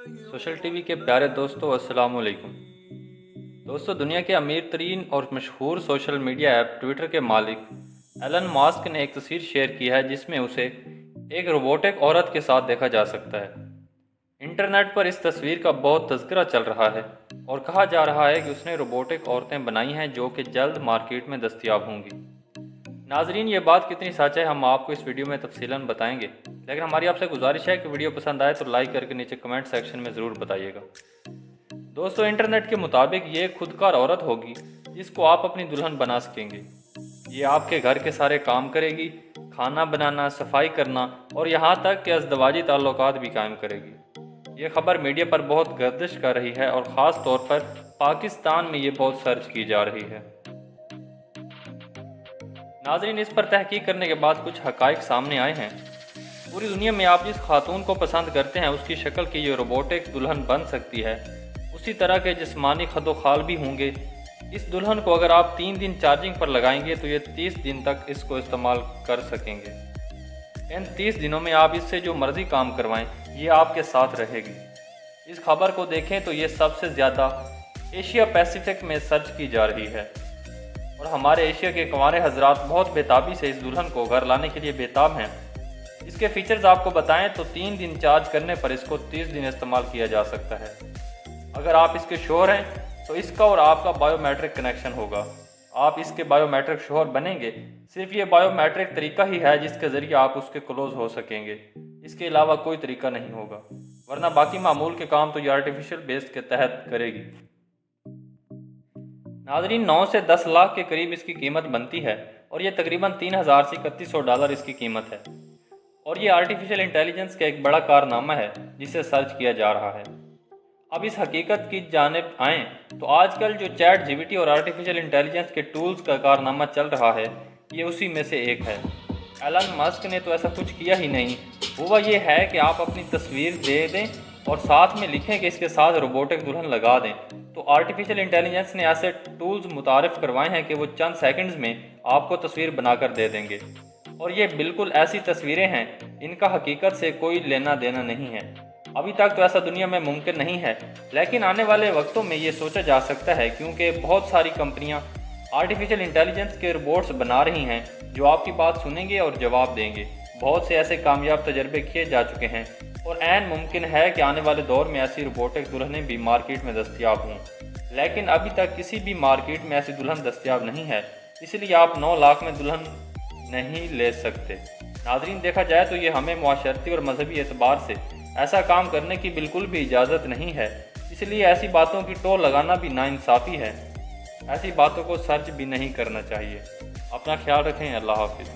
Social TV के प्यारे दोस्तों, अस्सलाम वालेकुम। दोस्तों, दुनिया के अमीर तरीन और मशहूर सोशल मीडिया ऐप ट्विटर के मालिक एलन मास्क ने एक तस्वीर शेयर की है जिसमें उसे एक रोबोटिक औरत के साथ देखा जा सकता है। इंटरनेट पर इस तस्वीर का बहुत तज़किरा चल रहा है और कहा जा रहा है कि उसने रोबोटिक औरतें बनाई हैं जो कि जल्द मार्केट में दस्तयाब होंगी। नाजरीन, ये बात कितनी सच है हम आपको इस वीडियो में तफसीलन बताएंगे, लेकिन हमारी आपसे गुजारिश है कि वीडियो पसंद आए तो लाइक करके नीचे कमेंट सेक्शन में ज़रूर बताइएगा। दोस्तों, इंटरनेट के मुताबिक ये खुदकार औरत होगी जिसको आप अपनी दुल्हन बना सकेंगे। ये आपके घर के सारे काम करेगी, खाना बनाना, सफाई करना और यहाँ तक कि अज़दवाजी ताल्लुकात भी कायम करेगी। ये खबर मीडिया पर बहुत गर्दिश कर रही है और ख़ास तौर पर पाकिस्तान में ये बहुत सर्च की जा रही है। नाज़रीन, इस पर तहकीक करने के बाद कुछ हक़ाइक़ सामने आए हैं। पूरी दुनिया में आप जिस खातून को पसंद करते हैं उसकी शक्ल की ये रोबोटिक दुल्हन बन सकती है। उसी तरह के जिस्मानी खदोखाल भी होंगे। इस दुल्हन को अगर आप 3 दिन चार्जिंग पर लगाएंगे तो ये 30 दिन तक इसको इस्तेमाल कर सकेंगे। इन 30 दिनों में आप इससे जो मर्ज़ी काम करवाएं ये आपके साथ रहेगी। इस खबर को देखें तो ये सबसे ज़्यादा एशिया पैसिफिक में सर्च की जा रही है और हमारे एशिया के कुंवारे हजरात बहुत बेताबी से इस दुल्हन को घर लाने के लिए बेताब हैं। इसके फीचर्स आपको बताएं तो 3 दिन चार्ज करने पर इसको 30 दिन इस्तेमाल किया जा सकता है। अगर आप इसके शोहर हैं तो इसका और आपका बायोमेट्रिक कनेक्शन होगा। आप इसके बायोमेट्रिक शोहर बनेंगे। सिर्फ ये बायोमेट्रिक तरीका ही है जिसके ज़रिए आप उसके क्लोज हो सकेंगे। इसके अलावा कोई तरीका नहीं होगा, वरना बाकी मामूल के काम तो ये आर्टिफिशियल बेस के तहत करेगी। नाज़रीन, 9 से 10 लाख के करीब इसकी कीमत बनती है और ये तकरीबन 3000 से $3100 इसकी कीमत है। और ये आर्टिफिशियल इंटेलिजेंस का एक बड़ा कारनामा है जिसे सर्च किया जा रहा है। अब इस हकीकत की जानिब आएँ तो आजकल जो चैट जीपीटी और आर्टिफिशियल इंटेलिजेंस के टूल्स का कारनामा चल रहा है ये उसी में से एक है। एलन मस्क ने तो ऐसा कुछ किया ही नहीं। हुआ ये है कि आप अपनी तस्वीर दे दें और साथ में लिखें कि इसके साथ रोबोटिक दुल्हन लगा दें, तो आर्टिफिशियल इंटेलिजेंस ने ऐसे टूल्स मुतारिफ़ करवाए हैं कि वो चंद सेकंड्स में आपको तस्वीर बनाकर दे देंगे। और ये बिल्कुल ऐसी तस्वीरें हैं इनका हकीकत से कोई लेना देना नहीं है। अभी तक तो ऐसा दुनिया में मुमकिन नहीं है, लेकिन आने वाले वक्तों में ये सोचा जा सकता है क्योंकि बहुत सारी कंपनियां आर्टिफिशियल इंटेलिजेंस के रोबोट्स बना रही हैं जो आपकी बात सुनेंगे और जवाब देंगे। बहुत से ऐसे कामयाब तजर्बे किए जा चुके हैं और ऐन मुमकिन है कि आने वाले दौर में ऐसी रोबोटिक दुल्हनें भी मार्केट में दस्तयाब हों, लेकिन अभी तक किसी भी मार्केट में ऐसी दुल्हन दस्तयाब नहीं है, इसलिए आप 9 लाख में दुल्हन नहीं ले सकते। नाज़रीन, देखा जाए तो ये हमें मुआशरती और मजहबी एतबार से ऐसा काम करने की बिल्कुल भी इजाज़त नहीं है, इसलिए ऐसी बातों की टोल लगाना भी नाइंसाफ़ी है। ऐसी बातों को सर्च भी नहीं करना चाहिए। अपना ख्याल रखें। अल्लाह हाफिज़।